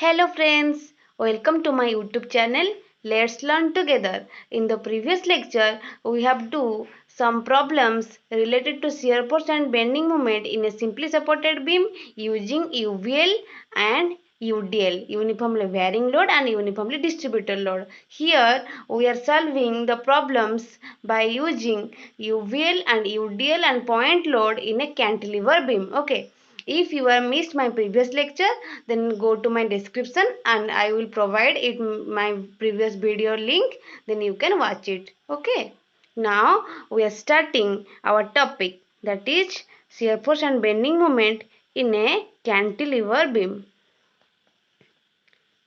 Hello friends, welcome to my YouTube channel. Let's learn together. In the previous lecture, we have do some problems related to shear force and bending moment in a simply supported beam using UVL and UDL, uniformly varying load and uniformly distributed load. Here we are solving the problems by using UVL and UDL and point load in a cantilever beam. Okay. If you have missed my previous lecture, then go to my description and I will provide it my previous video link. Then you can watch it. Okay. Now we are starting our topic, that is shear force and bending moment in a cantilever beam.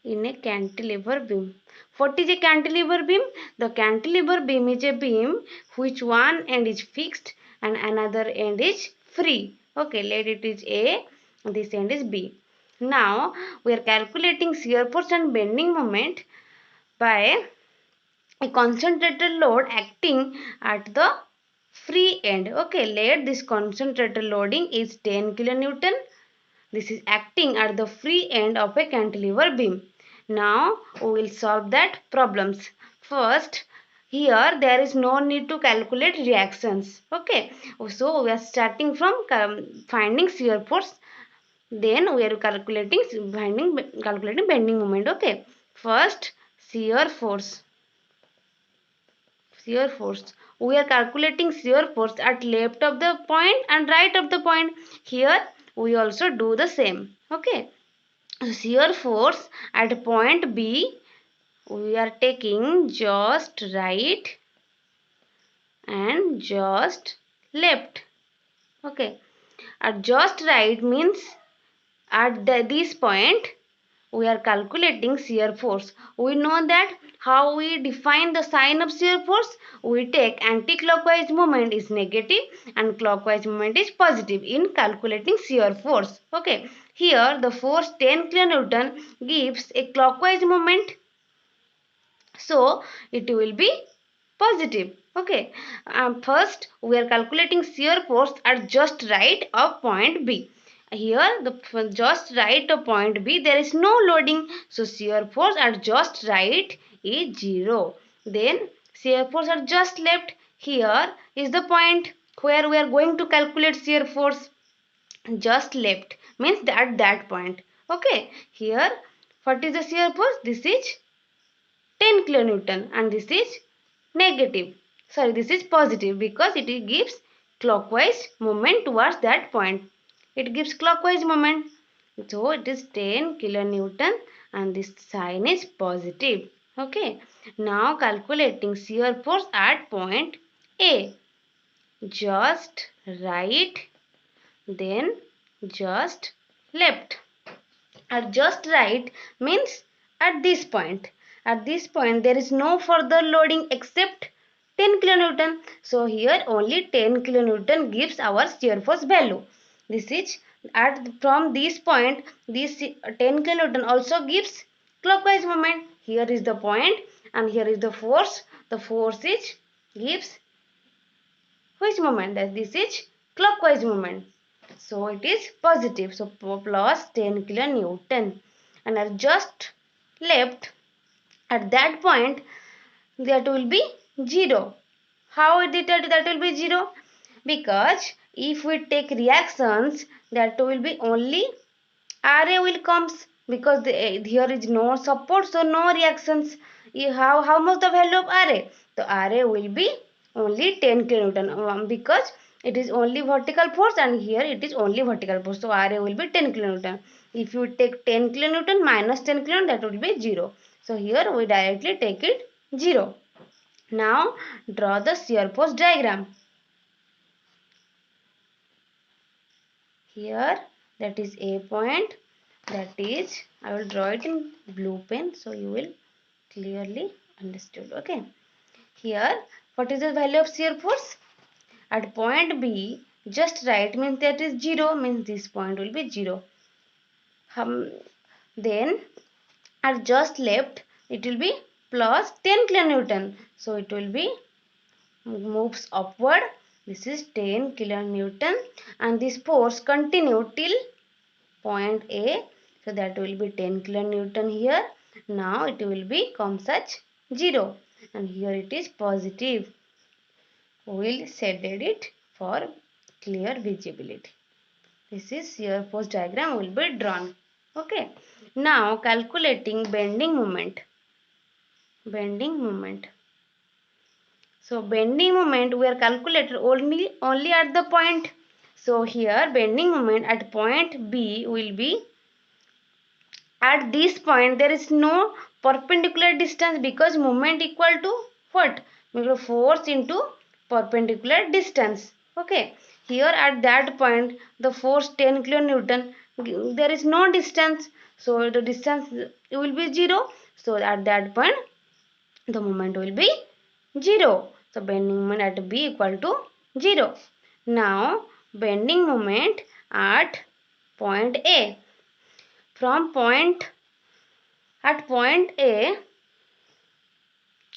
In a cantilever beam. What is a cantilever beam? The cantilever beam is a beam which one end is fixed and another end is free. Okay, let it is A, this end is B. Now we are calculating shear force and bending moment by a concentrated load acting at the free end. Okay, let this concentrated loading is 10 kilonewton. This is acting at the free end of a cantilever beam. Now we will solve that problems. First, here there is no need to calculate reactions. Okay, so we are starting from finding shear force. Then we are calculating bending moment. Okay, first shear force. Shear force. We are calculating shear force at left of the point and right of the point. Here we also do the same. Okay. Shear force at point B, we are taking just right and just left. Okay. At just right means at this point we are calculating shear force. We know that how we define the sign of shear force. We take anti-clockwise moment is negative and clockwise moment is positive in calculating shear force. Okay. Here the force 10 kilonewton gives a clockwise moment. So it will be positive. Okay. First we are calculating shear force at just right of point B. Here the just right of point B there is no loading, so shear force at just right is 0. Then shear force at just left, here is the point where we are going to calculate shear force. Just left means that point. Okay, here what is the shear force? This is 10 kilonewton and this is negative. Sorry, this is positive because it gives clockwise movement towards that point. It gives clockwise movement. So it is 10 kilonewton and this sign is positive. Okay. Now calculating shear force at point A. Just right, then just left. At just right means at this point. At this point there is no further loading except 10 kilonewton. So here only 10 kilonewton gives our shear force value. This is from this point, this 10 kilonewton also gives clockwise moment. Here is the point and here is the force. The force is gives which moment? That this is clockwise moment. So it is positive. So plus 10 kilonewton. And at just left, at that point, that will be 0. How that will be 0? Because if we take reactions, that will be only RA will comes because here is no support, so no reactions. How much the value of RA? So RA will be only 10 kilonewton because it is only vertical force and here it is only vertical force. So RA will be 10 kilonewton. If you take 10 kilonewton minus 10 kilonewton, that will be 0. So here we directly take it 0. Now draw the shear force diagram. Here that is A point. That is, I will draw it in blue pen so you will clearly understood. Okay. Here, what is the value of shear force? At point B, just right means that is 0, means this point will be 0. Then, at just left, it will be plus 10 kilonewton. So, it will be moves upward. This is 10 kilonewton and this force continue till point A So that will be 10 kilonewton here. Now it will become such 0, and here it is positive. We will shaded it for clear visibility. This is shear force diagram will be drawn. Okay. Now calculating bending moment. Bending moment. So bending moment we are calculated only at the point. So here bending moment at point B will be, at this point there is no perpendicular distance because moment equal to what? Force into perpendicular distance. Okay. Here at that point the force 10 kilonewton, there is no distance. So the distance will be 0. So at that point the moment will be 0. So bending moment at B equal to 0. Now bending moment at point A. From point A,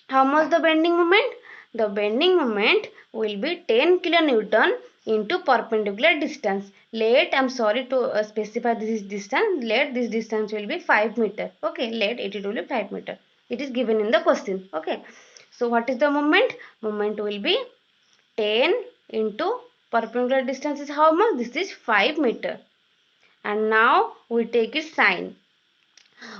how much the bending moment? The bending moment will be 10 kilonewton into perpendicular distance. Let, I am sorry to specify this distance. Let this distance will be 5 meter. Okay, let it will be 5 meter. It is given in the question. Okay. So what is the moment? Moment will be 10 into perpendicular distance is how much? This is 5 meter. And now we take its sign.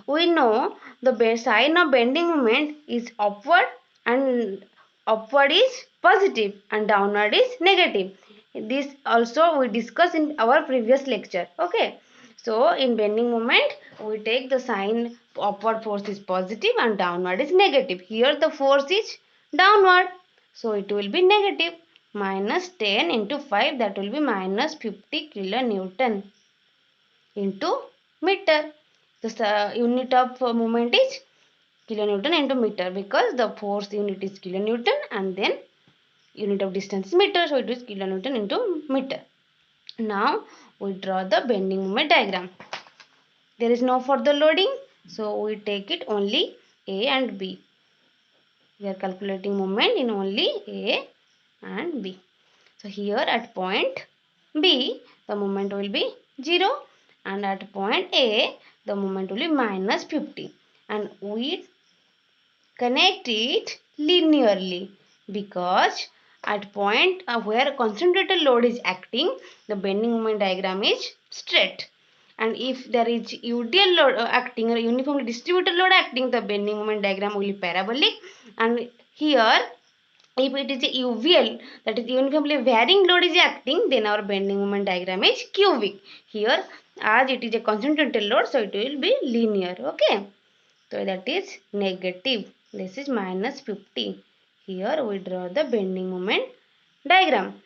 We know the sign of bending moment is upward, and upward is positive and downward is negative. This also we discussed in our previous lecture. Okay. So in bending moment we take the sign upward force is positive and downward is negative. Here the force is downward. So it will be negative. Minus 10 into 5, that will be minus 50 kilonewton into meter. The unit of movement is kilonewton into meter because the force unit is kilonewton and then unit of distance is meter. So it is kilonewton into meter. Now we draw the bending moment diagram. There is no further loading. So we take it only A and B. We are calculating moment in only A and B. So here at point B, the moment will be 0, and at point A, the moment will be minus 50. And we connect it linearly because at point where concentrated load is acting, the bending moment diagram is straight. And if there is UDL load acting or uniformly distributed load acting, the bending moment diagram will be parabolic. And here if it is a UVL, that is uniformly varying load is acting, then our bending moment diagram is cubic. Here as it is a concentrated load, so it will be linear. Okay. So that is negative. This is minus 50. Here we draw the bending moment diagram.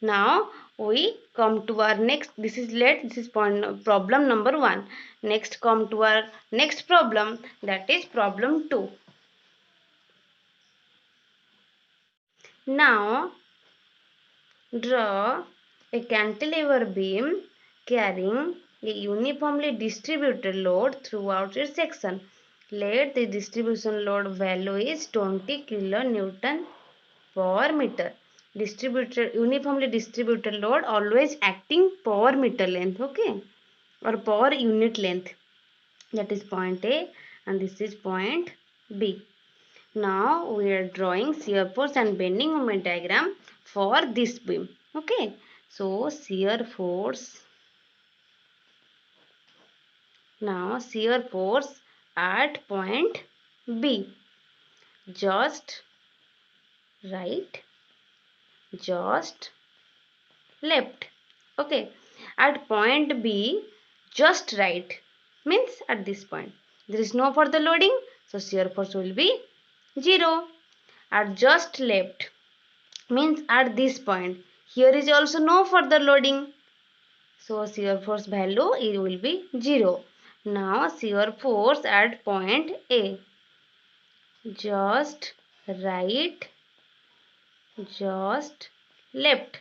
Now we come to our next. This is problem number 1. Next come to our next problem, that is problem 2. Now draw a cantilever beam carrying a uniformly distributed load throughout its section. Let the distribution load value is 20 kilonewton per meter. Uniformly distributed load always acting per meter length, okay, or per unit length. That is point A and this is point B. Now we are drawing shear force and bending moment diagram for this beam. Okay. So shear force. Now shear force at point B. Just right, just left. Okay. At point B, just right means at this point. There is no further loading. So shear force will be 0. At just left means at this point. Here is also no further loading. So shear force value it will be 0. Now shear force at point A. Just right, just left.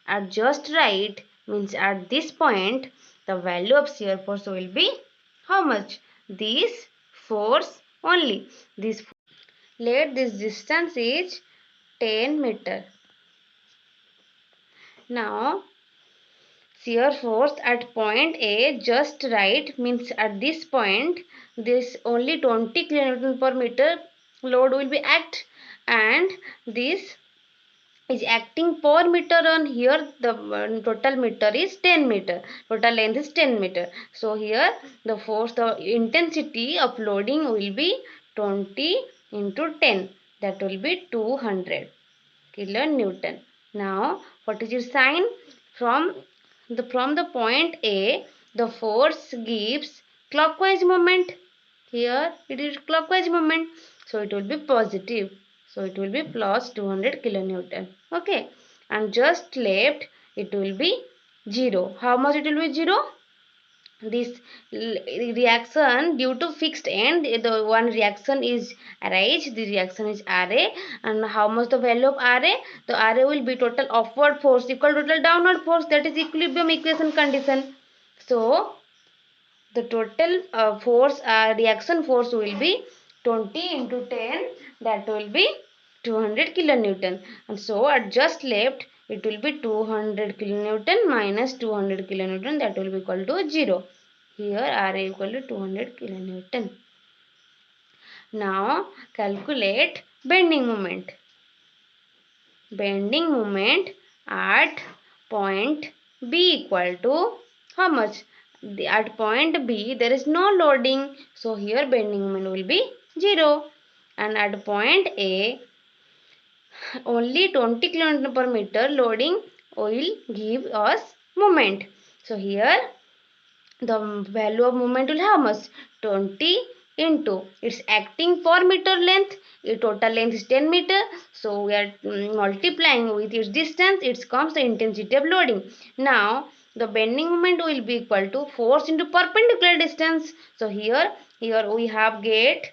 At just right means at this point the value of shear force will be how much? This force only. Let this distance is 10 meter. Now shear force at point A just right means at this point this only 20 kilonewton per meter load will be act, and this is acting per meter. On here the total meter is 10 meter, total length is 10 meter. So here the force, the intensity of loading will be 20 into 10, that will be 200 kilonewton. Now what is your sign? From the point A, the force gives clockwise moment. Here it is clockwise moment, so it will be positive, so it will be plus 200 kilonewton. Okay, and just left it will be 0. How much it will be 0? This reaction due to fixed end, the one reaction is arise, the reaction is Ra, and how much the value of Ra? The Ra will be total upward force equal total downward force, that is equilibrium equation condition. So the total force, reaction force will be 20 into 10, that will be 200 kilonewton. And so at just left it will be 200 kilonewton minus 200 kilonewton, that will be equal to 0. Here Ra equal to 200 kilonewton. Now calculate bending moment. Bending moment at point B equal to how much? At point B there is no loading, so here bending moment will be 0, and at point A only 20 kN per meter loading will give us moment. So here the value of moment will have much? 20 into its acting per meter length. Its total length is 10 meter, so we are multiplying with its distance, it comes the intensity of loading. Now the bending moment will be equal to force into perpendicular distance. So here we have get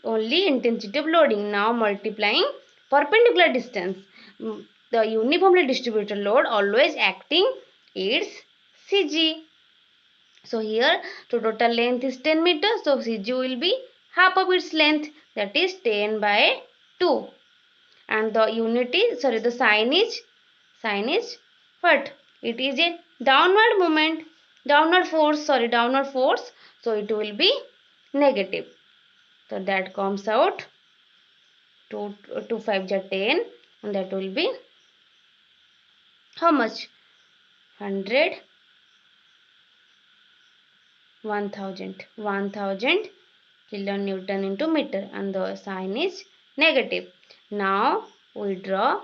only intensity of loading. Now multiplying perpendicular distance, the uniformly distributed load always acting its CG. So here the total length is 10 meters. So CG will be half of its length, that is 10 by 2. And the unit is, sorry, the sign is what? It is a downward movement, downward force. So it will be negative. So that comes out 2 5 ja 10, and that will be how much? 100, 1000 kilonewton into meter, and the sign is negative. Now we draw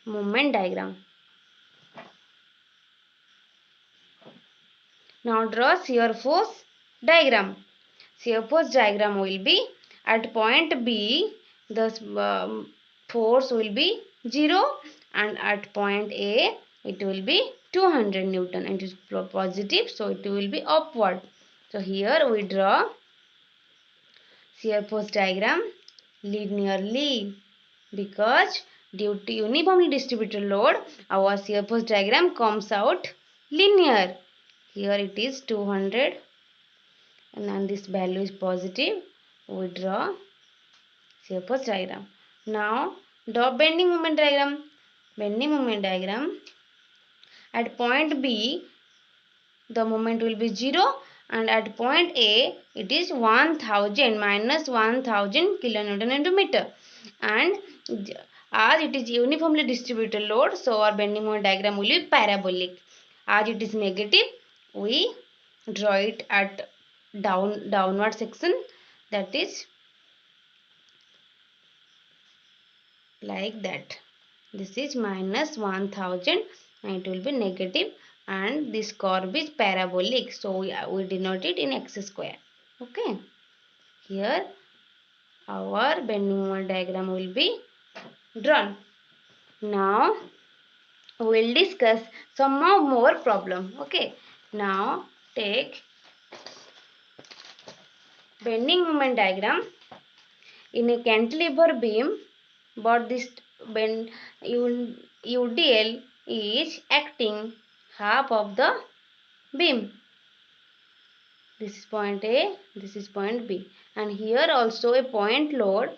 moment diagram. Now draw shear force diagram. Shear force diagram will be at point B the force will be 0, and at point A it will be 200 Newton, and it is positive, so it will be upward. So here we draw shear force diagram linearly, because due to uniformly distributed load our shear force diagram comes out linear. Here it is 200, and then this value is positive. We draw shear force diagram. Now draw bending moment diagram. Bending moment diagram, at point B the moment will be 0, and at point A it is 1000 minus 1000 kilonewton into meter, and as it is uniformly distributed load, so our bending moment diagram will be parabolic. As it is negative, we draw it at downward section, that is like that. This is minus 1000 and it will be negative, and this curve is parabolic, so we denote it in x square. Okay, here our bending moment diagram will be drawn. Now we will discuss some more problem. Okay, now take bending moment diagram in a cantilever beam, but this bend UDL is acting half of the beam. This is point A, this is point B, and here also a point load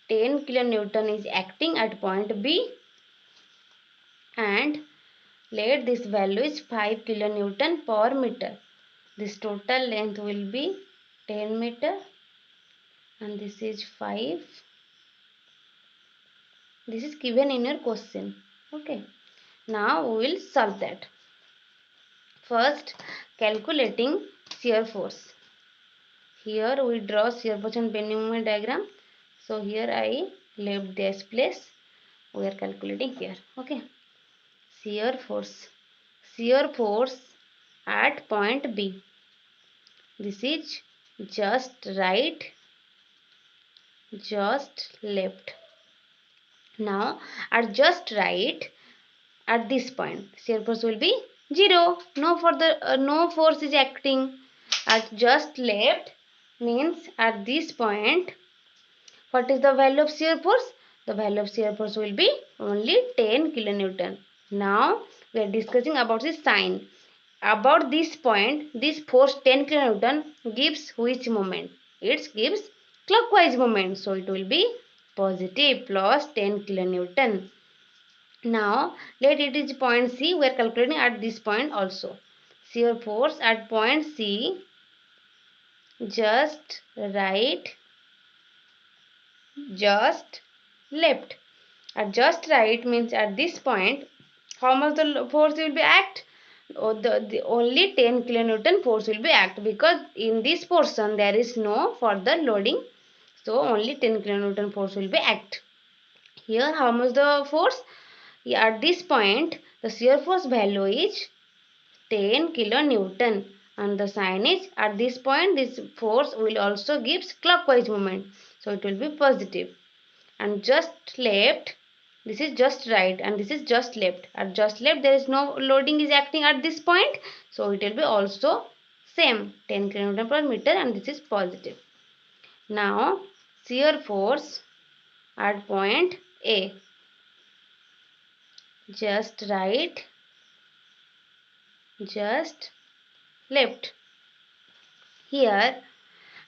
10 kilonewton is acting at point B, and Let this value is 5 kilonewton per meter. This total length will be 10 meter and this is 5. This is given in your question. Okay, now we will solve that. First, calculating shear force. Here we draw shear force and bending moment diagram. So here I left this place. We are calculating here. Okay, shear force. Shear force at point B. This is just right, just left. Now at just right, at this point shear force will be 0. No force is acting. At just left means at this point, what is the value of shear force? The value of shear force will be only 10 kilonewton. Now we are discussing about the sign. About this point, this force 10 kilonewton gives which moment? It gives clockwise moment, so it will be positive plus 10 kilonewton. Now let it is point C. We are calculating at this point also. Shear force at point C, just right, just left. At just right means at this point, how much the force will be act? The only 10 kilonewton force will be act, because in this portion there is no further loading, so only 10 kilonewton force will be act. Here how much the force? Yeah, at this point the shear force value is 10 kilonewton and the sign is at this point this force will also gives clockwise movement, so it will be positive. And just left, this is just right and this is just left. At just left there is no loading is acting at this point, so it will be also same 10 kilonewton per meter and this is positive. Now shear force at point A, just right, just left. Here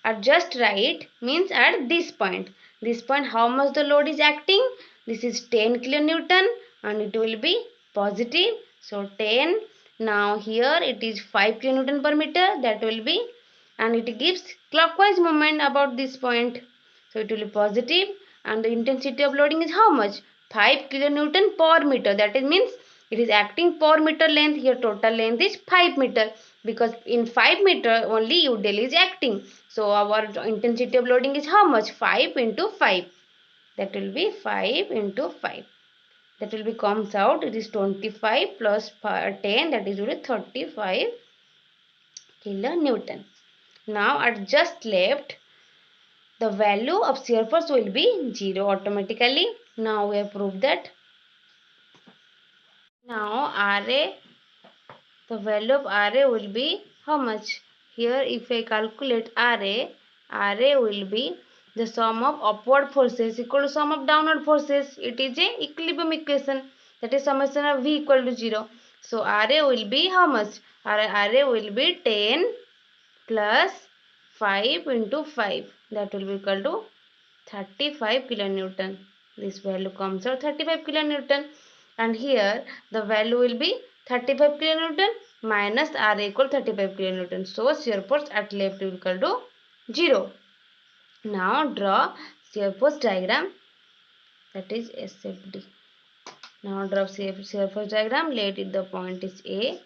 at just right means at this point. This point how much the load is acting? This is 10 kilonewton and it will be positive. So 10. Now here it is 5 kilonewton per meter, that will be, and it gives clockwise moment about this point. So it will be positive and the intensity of loading is how much? 5 kilonewton per meter. That is means it is acting per meter length. Here total length is 5 meter, because in 5 meter only udel is acting. So our intensity of loading is how much? 5 into 5. That will be 5 into 5. That will be comes out. It is 25 plus 10. That is really 35 kilonewton. Now at just left, the value of shear force will be 0 automatically. Now we have proved that. Now RA, the value of RA will be how much? Here if I calculate RA will be the sum of upward forces equal to sum of downward forces. It is a equilibrium equation, that is summation of V equal to 0. So RA will be how much? RA will be 10 plus 5 into 5, that will be equal to 35 kilonewton. This value comes out 35 kilonewton, and here the value will be 35 kilonewton minus R equal 35 kilonewton. So shear force at left will equal to 0. Now draw shear force diagram, that is SFD. Now draw shear force diagram. Let it the point is A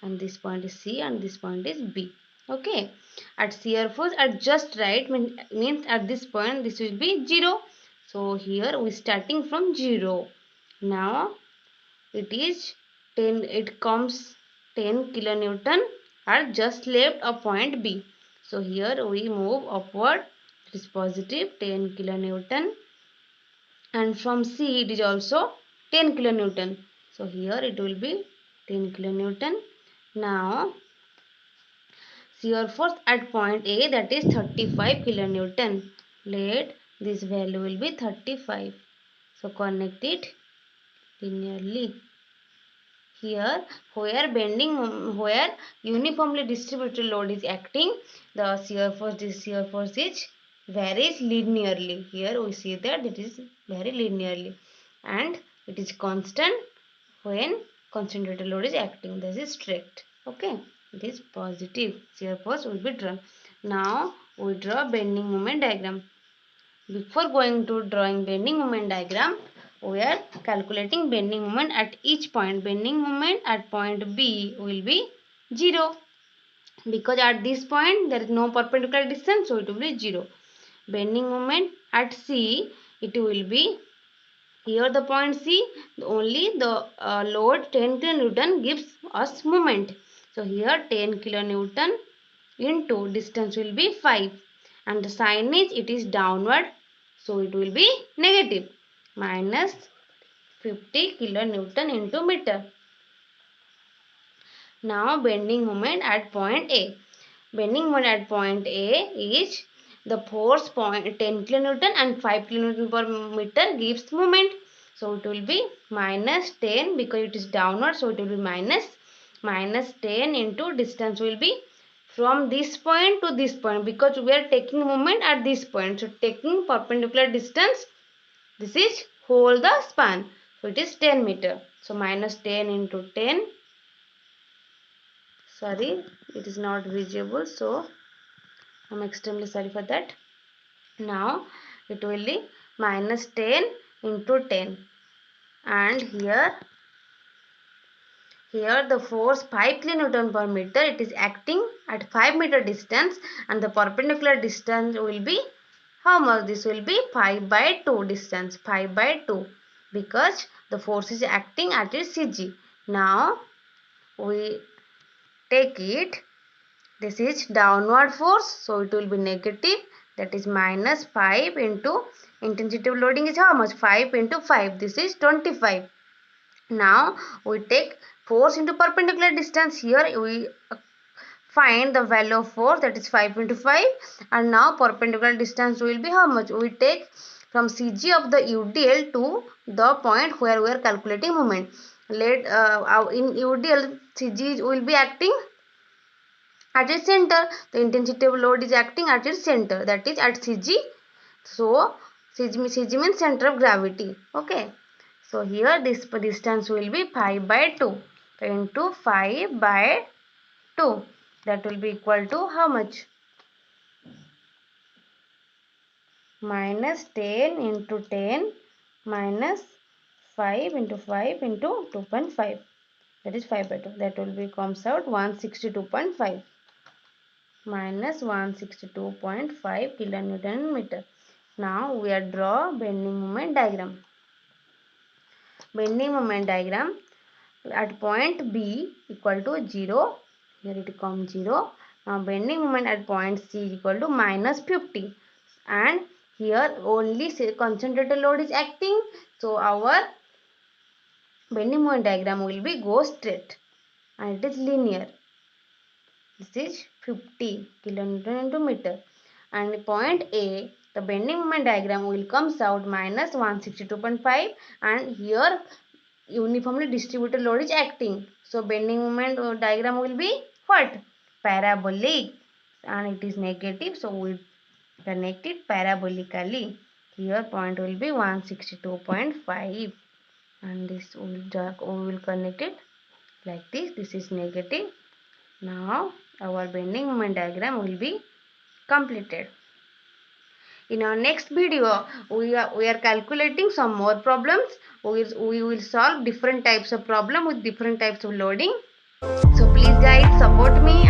and this point is C and this point is B. Okay, at shear force at just right means at this point this will be 0. So here we starting from 0. Now it is 10, it comes 10 kilonewton at just left of point B. So here we move upward, it is positive 10 kilonewton, and from C it is also 10 kilonewton. So here it will be 10 kilonewton. Now shear force at point A, that is 35 kilonewton. Let this value will be 35. So connect it linearly. Here where uniformly distributed load is acting, the shear force is varies linearly. Here we see that it is very linearly, and it is constant when concentrated load is acting. This is straight. Okay, it is positive. Shear force will be drawn. Now we draw bending moment diagram. Before going to drawing bending moment diagram, we are calculating bending moment at each point. Bending moment at point B will be 0, because at this point there is no perpendicular distance, so it will be 0. Bending moment at C, it will be, here the point C, only the load 10 kilonewton gives us moment. So here 10 kilonewton into distance will be 5, and the sign is, it is downward, so it will be negative, minus 50 kilonewton into meter. Now bending moment at point A. Bending moment at point A is the force point 10 kilonewton and 5 kilonewton per meter gives moment. So it will be minus 10, because it is downward, so it will be minus 10 into distance will be from this point to this point, because we are taking moment at this point. So taking perpendicular distance, this is whole the span. So it is 10 meter. So minus 10 into 10. Sorry, it is not visible, so I'm extremely sorry for that. Now it will be minus 10 into 10, and here the force 5 kilonewton per meter, it is acting at 5 meter distance, and the perpendicular distance will be how much? This will be 5 by 2 distance, 5 by 2, because the force is acting at its CG. Now we take it, this is downward force, so it will be negative, that is minus 5 into intensity of loading is how much? 5 into 5, this is 25. Now we take force into perpendicular distance. Here we find the value of force, that is 5 into 5, and now perpendicular distance will be how much? We take from CG of the UDL to the point where we are calculating moment. Let in UDL, CG will be acting at its center. The intensity of load is acting at its center, that is at CG. So CG means center of gravity. Okay, so here this distance will be 5 by 2 into 5 by 2, that will be equal to how much? Minus 10 into 10 minus 5 into 5 into 2.5, that is 5 by 2, that will be comes out 162.5, minus 162.5 kilonewton meter. Now we are draw bending moment diagram. Bending moment diagram at point B equal to 0, here it comes 0. Now bending moment at point C is equal to minus 50, and here only concentrated load is acting, so our bending moment diagram will be go straight, and it is linear. This is 50 kilonewton into meter, and point A, the bending moment diagram will comes out minus 162.5, and here uniformly distributed load is acting, so bending moment diagram will be what? Parabolic, and it is negative, so we connect it parabolically. Here point will be 162.5, and this we will connect it like this. This is negative. Now our bending moment diagram will be completed. In our next video, we are calculating some more problems. We will solve different types of problem with different types of loading. So please guys, support me.